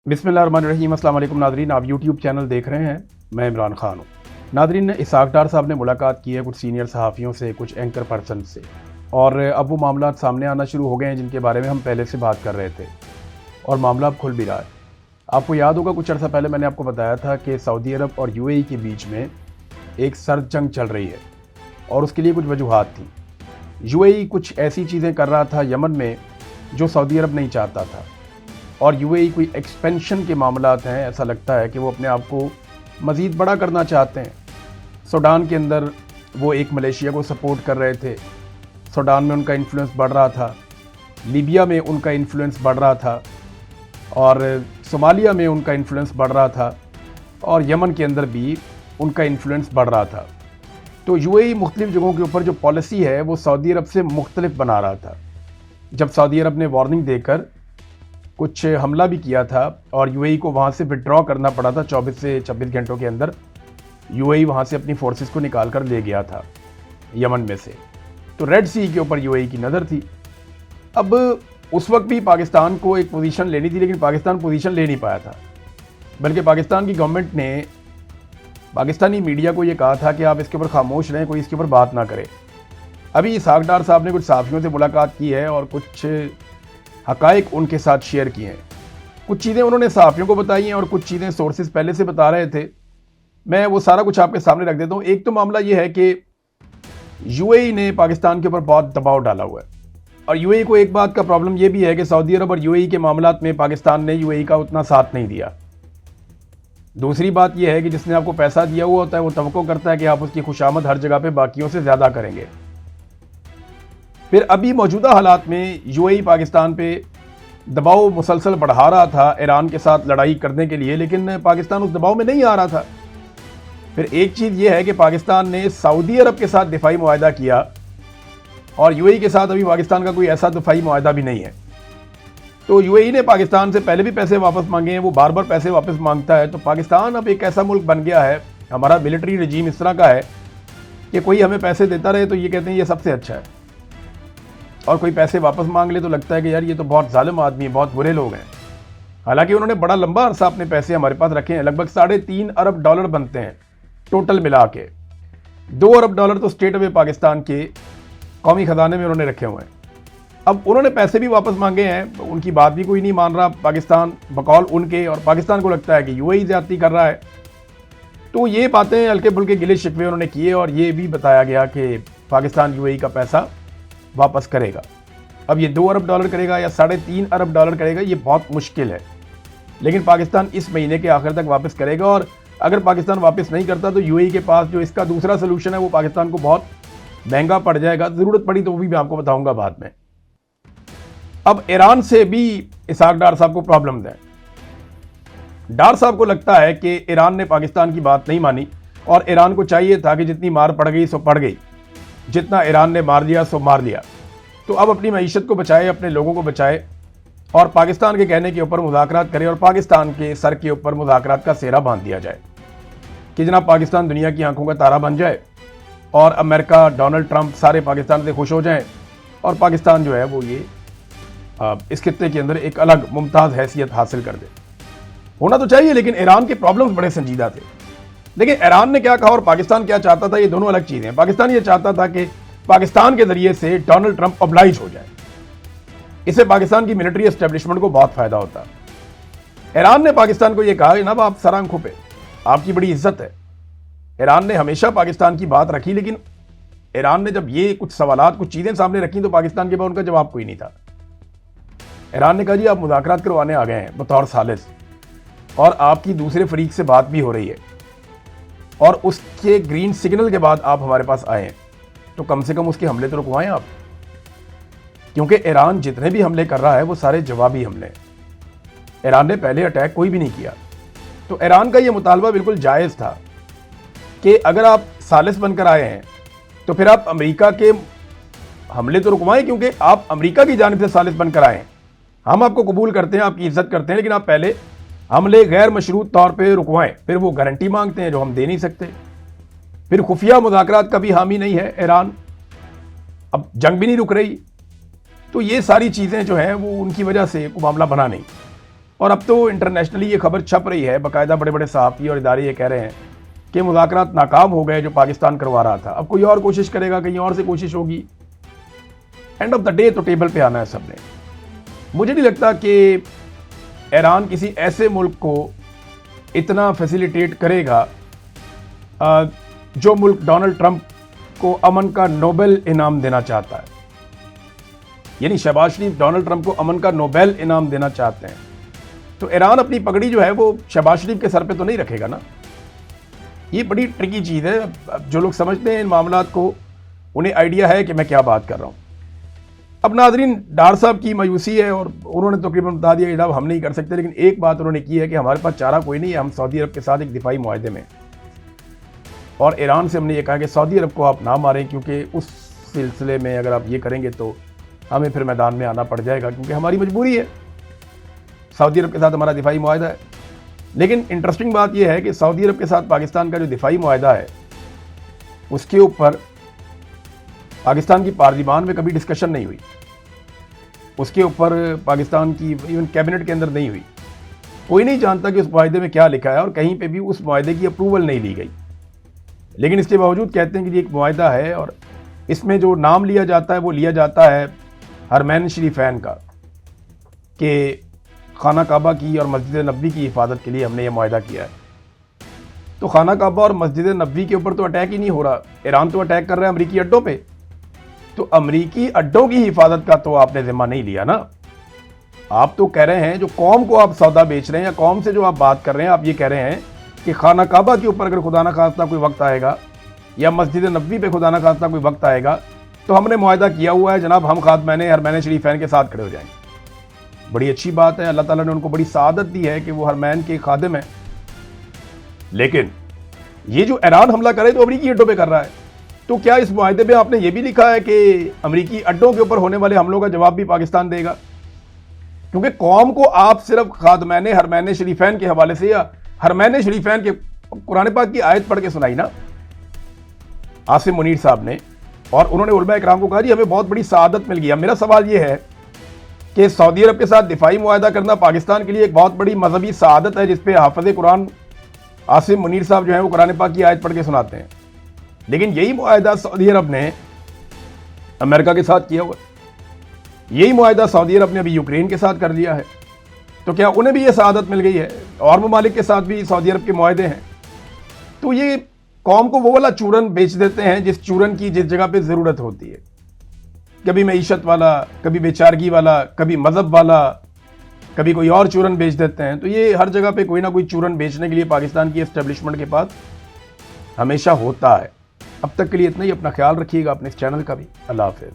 बिस्मिल्लाहिर्रहमानिर्रहीम। अस्सलाम वालेकुम नादरीन, आप यूट्यूब चैनल देख रहे हैं। मैं इमरान खान हूँ। नादरीन, इसहाक डार साहब ने मुलाकात की है कुछ सीनियर सहाफ़ियों से, कुछ एंकर पर्सन से, और अब वो मामला सामने आना शुरू हो गए हैं जिनके बारे में हम पहले से बात कर रहे थे, और मामला अब खुल भी रहा है। आपको याद होगा कुछ अर्सा पहले मैंने आपको बताया था कि सऊदी अरब और यूएई के बीच में एक सर्द जंग चल रही है, और उसके लिए कुछ वजूहात थी। यूएई कुछ ऐसी चीज़ें कर रहा था यमन में जो सऊदी अरब नहीं चाहता था, और यूएई कोई एक्सपेंशन के मामलात हैं। ऐसा लगता है कि वो अपने आप को मज़ीद बड़ा करना चाहते हैं। सूडान के अंदर वो एक मलेशिया को सपोर्ट कर रहे थे, सूडान में उनका इन्फ्लुएंस बढ़ रहा था, लीबिया में उनका इन्फ्लुएंस बढ़ रहा था, और सोमालिया में उनका इन्फ्लुएंस बढ़ रहा था, और यमन के अंदर भी उनका इन्फ्लुएंस बढ़ रहा था। तो यूएई मुख्तलिफ़ जगहों के ऊपर जो पॉलिसी है वो सऊदी अरब से मुख्तलिफ बना रहा था। जब सऊदी अरब ने वार्निंग देकर कुछ हमला भी किया था और यूएई को वहाँ से विड्रॉ करना पड़ा था 24 से 26 घंटों के अंदर, यूएई वहाँ से अपनी फोर्सेस को निकाल कर ले गया था यमन में से। तो रेड सी के ऊपर यूएई की नज़र थी। अब उस वक्त भी पाकिस्तान को एक पोजीशन लेनी थी, लेकिन पाकिस्तान पोजीशन ले नहीं पाया था, बल्कि पाकिस्तान की गवर्नमेंट ने पाकिस्तानी मीडिया को ये कहा था कि आप इसके ऊपर खामोश रहें, कोई इसके ऊपर बात ना करे। अभी इसहाक डार साहब ने कुछ सहाफ़ियों से मुलाकात की है और कुछ हक़ाइक़ उनके साथ शेयर किए हैं। कुछ चीज़ें उन्होंने सहाफ़ियों को बताई हैं और कुछ चीज़ें सोर्सेज पहले से बता रहे थे। मैं वो सारा कुछ आपके सामने रख देता हूँ। एक तो मामला ये है कि यूएई ने पाकिस्तान के ऊपर बहुत दबाव डाला हुआ है, और यूएई को एक बात का प्रॉब्लम ये भी है कि सऊदी अरब और यूएई के मामलात में पाकिस्तान ने यूएई का उतना साथ नहीं दिया। दूसरी बात यह है कि जिसने आपको पैसा दिया हुआ होता है वो तवक्को करता है कि आप उसकी खुशामद हर जगह पे बाकियों से ज़्यादा करेंगे। फिर अभी मौजूदा हालात में यूएई पाकिस्तान पे दबाव मुसलसल बढ़ा रहा था ईरान के साथ लड़ाई करने के लिए, लेकिन पाकिस्तान उस दबाव में नहीं आ रहा था। फिर एक चीज़ ये है कि पाकिस्तान ने सऊदी अरब के साथ दिफाई मुआहदा किया, और यूएई के साथ अभी पाकिस्तान का कोई ऐसा दिफाई मुआहदा भी नहीं है। तो यूएई ने पाकिस्तान से पहले भी पैसे वापस मांगे हैं, वो बार बार पैसे वापस मांगता है। तो पाकिस्तान अब एक ऐसा मुल्क बन गया है, हमारा मिलिट्री रजीम इस तरह का है कि कोई हमें पैसे देता रहे तो ये कहते हैं ये सबसे अच्छा है, और कोई पैसे वापस मांग ले तो लगता है कि यार ये तो बहुत जालिम आदमी है, बहुत बुरे लोग हैं। हालांकि उन्होंने बड़ा लंबा अरसा अपने पैसे हमारे पास रखे हैं, लगभग $3.5 अरब बनते हैं टोटल मिला के। $2 अरब तो स्टेट वे पाकिस्तान के कौमी खजाने में उन्होंने रखे हुए हैं। अब उन्होंने पैसे भी वापस मांगे हैं, उनकी बात भी कोई नहीं मान रहा पाकिस्तान बकौल उनके, और पाकिस्तान को लगता है कि यूएई ज्यादती कर रहा है। तो ये बातें हल्के फुल्के गिले शिकवे उन्होंने किए, और ये भी बताया गया कि पाकिस्तान यूएई का पैसा वापस करेगा। अब ये $2 अरब करेगा या $3.5 अरब करेगा, ये बहुत मुश्किल है, लेकिन पाकिस्तान इस महीने के आखिर तक वापस करेगा। और अगर पाकिस्तान वापस नहीं करता तो यूएई के पास जो इसका दूसरा सोल्यूशन है वो पाकिस्तान को बहुत महंगा पड़ जाएगा। ज़रूरत पड़ी तो वो भी मैं आपको बताऊंगा बाद में। अब ईरान से भी इसहाक डार साहब को प्रॉब्लम्स हैं। डार साहब को लगता है कि ईरान ने पाकिस्तान की बात नहीं मानी, और ईरान को चाहिए था कि जितनी मार पड़ गई सो पड़ गई, जितना ईरान ने मार दिया सो मार दिया। तो अब अपनी मईशत को बचाए, अपने लोगों को बचाए, और पाकिस्तान के कहने के ऊपर मुज़ाकरात करे, और पाकिस्तान के सर के ऊपर मुज़ाकरात का सेहरा बांध दिया जाए कि जनाब पाकिस्तान दुनिया की आंखों का तारा बन जाए, और अमेरिका, डोनाल्ड ट्रंप सारे पाकिस्तान से खुश हो जाएं, और पाकिस्तान जो है वो ये इस खित्ते के अंदर एक अलग मुमताज़ हैसियत हासिल कर दे। होना तो चाहिए, लेकिन ईरान के प्रॉब्लम्स बड़े संजीदा थे। लेकिन ईरान ने क्या कहा और पाकिस्तान क्या चाहता था, ये दोनों अलग चीज़ें हैं। पाकिस्तान ये चाहता था कि पाकिस्तान के जरिए से डोनाल्ड ट्रंप ऑब्लाइज हो जाए, इससे पाकिस्तान की मिलिट्री एस्टेब्लिशमेंट को बहुत फायदा होता। ईरान ने पाकिस्तान को ये कहा जनाब आप सर आंखों पे, आपकी बड़ी इज्जत है। ईरान ने हमेशा पाकिस्तान की बात रखी, लेकिन ईरान ने जब ये कुछ सवालात, कुछ चीज़ें सामने रखी तो पाकिस्तान के पास उनका जवाब कोई नहीं था। ईरान ने कहा जी आप मुज़ाकरात करवाने आ गए हैं बतौर सालिस, और आपकी दूसरे फरीक से बात भी हो रही है, और उसके ग्रीन सिग्नल के बाद आप हमारे पास आए हैं, तो कम से कम उसके हमले तो रुकवाएं आप, क्योंकि ईरान जितने भी हमले कर रहा है वो सारे जवाबी हमले हैं। ईरान ने पहले अटैक कोई भी नहीं किया। तो ईरान का ये मुतालबा बिल्कुल जायज़ था कि अगर आप सालिस बनकर आए हैं तो फिर आप अमेरिका के हमले तो रुकवाएं, क्योंकि आप अमेरिका की जानिब से सालिस बनकर आए हैं। हम आपको कबूल करते हैं, आपकी इज्जत करते हैं, लेकिन आप पहले हमले गैर मशरूत तौर पे रुकवाएं। फिर वो गारंटी मांगते हैं जो हम दे नहीं सकते। फिर खुफिया मुज़ाकरात का भी हामी नहीं है ईरान, अब जंग भी नहीं रुक रही। तो ये सारी चीज़ें जो हैं वो उनकी वजह से मामला बना नहीं। और अब तो इंटरनेशनली ये खबर छप रही है, बाकायदा बड़े बड़े सहाफ़ी और इदारे ये कह रहे हैं कि मुज़ाकरात नाकाम हो गए जो पाकिस्तान करवा रहा था, अब कोई और कोशिश करेगा, कहीं और से कोशिश होगी। एंड ऑफ द डे तो टेबल पे आना है सबने। मुझे नहीं लगता कि ईरान किसी ऐसे मुल्क को इतना फैसिलिटेट करेगा जो मुल्क डोनाल्ड ट्रंप को अमन का नोबेल इनाम देना चाहता है। यानी शहबाज शरीफ डोनाल्ड ट्रंप को अमन का नोबेल इनाम देना चाहते हैं, तो ईरान अपनी पगड़ी जो है वो शहबाज शरीफ के सर पे तो नहीं रखेगा ना। ये बड़ी ट्रिकी चीज़ है। अब जो लोग समझते हैं इन मामलात को, उन्हें आइडिया है कि मैं क्या बात कर रहा हूँ। अब नाजरीन, डार साहब की मायूसी है और उन्होंने तकरीबन बता दिया कि जनाब हम नहीं कर सकते, लेकिन एक बात उन्होंने की है कि हमारे पास चारा कोई नहीं है, हम सऊदी अरब के साथ एक दिफाई मुआहदे में, और ईरान से हमने ये कहा कि सऊदी अरब को आप ना मारें, क्योंकि उस सिलसिले में अगर आप ये करेंगे तो हमें फिर मैदान में आना पड़ जाएगा, क्योंकि हमारी मजबूरी है, सऊदी अरब के साथ हमारा दिफाई मुआहदा है। लेकिन इंटरेस्टिंग बात यह है कि सऊदी अरब के साथ पाकिस्तान का जो दिफाई मुआहदा है उसके ऊपर पाकिस्तान की पार्लिमान में कभी डिस्कशन नहीं हुई, उसके ऊपर पाकिस्तान की इवन कैबिनेट के अंदर नहीं हुई। कोई नहीं जानता कि उस मुआहदे में क्या लिखा है और कहीं पे भी उस मुआहदे की अप्रूवल नहीं ली गई। लेकिन इसके बावजूद कहते हैं कि ये एक मुआहदा है और इसमें जो नाम लिया जाता है वो लिया जाता है हरमैन शरीफैन का, कि खाना काबा की और मस्जिद नबी की हिफाजत के लिए हमने ये मुआहदा किया है। तो खाना काबा और मस्जिद नबी के ऊपर तो अटैक ही नहीं हो रहा, ईरान तो अटैक कर रहा है अमरीकी अड्डों पे, तो अमरीकी अड्डों की हिफाजत का तो आपने जिम्मा नहीं लिया ना। आप तो कह रहे हैं जो कौम को आप सौदा बेच रहे हैं, या कौम से जो आप बात कर रहे हैं, आप ये कह रहे हैं कि खाना काबा के ऊपर अगर खुदा ना खास्ता कोई वक्त आएगा या मस्जिद नबी पे खुदा ना खास्ता कोई वक्त आएगा तो हमने मुआहदा किया हुआ है जनाब, हम खादमैन हरमैन शरीफैन के साथ खड़े हो जाएंगे। बड़ी अच्छी बात है, अल्लाह ताला ने उनको बड़ी सादत दी है कि वो हरमैन के खादिम हैं। लेकिन ये जो ईरान हमला करे तो अमरीकी अड्डों पे कर रहा है, तो क्या इस मुआहदे में आपने ये भी लिखा है कि अमरीकी अड्डों के ऊपर होने वाले हमलों का जवाब भी पाकिस्तान देगा? क्योंकि कौम को आप सिर्फ खादमैन हरमैन शरीफैन के हवाले से या हरमैन शरीफैन के कुरान पाक की आयत पढ़ के सुनाई ना आसिम मुनीर साहब ने, और उन्होंने उलमा इकराम को कहा जी हमें बहुत बड़ी सआदत मिल गई। अब मेरा सवाल ये है कि सऊदी अरब के साथ दिफाई मुआहदा करना पाकिस्तान के लिए एक बहुत बड़ी मजहबी सआदत है, जिसपे हाफिज कुरान आसिम मुनीर साहब जो है वो कुरान पाक की आयत पढ़ के सुनाते हैं। लेकिन यही मुआहदा सऊदी अरब ने अमेरिका के साथ किया हुआ, यही मुआहदा सऊदी अरब ने अभी यूक्रेन के साथ कर लिया है, तो क्या उन्हें भी ये सआदत मिल गई है? और ममालिक के साथ भी सऊदी अरब के मुआहदे हैं। तो ये कौम को वो वाला चूरन बेच देते हैं जिस चूरन की जिस जगह पे ज़रूरत होती है, कभी मईशत वाला, कभी बेचारगी वाला, कभी मज़हब वाला, कभी कोई और चूरन बेच देते हैं। तो ये हर जगह पे कोई ना कोई चूरन बेचने के लिए पाकिस्तान की एस्टेब्लिशमेंट के पास हमेशा होता है। अब तक के लिए इतना ही, अपना ख्याल रखिएगा, अपने इस चैनल का भी। अल्लाह हाफ़िज़।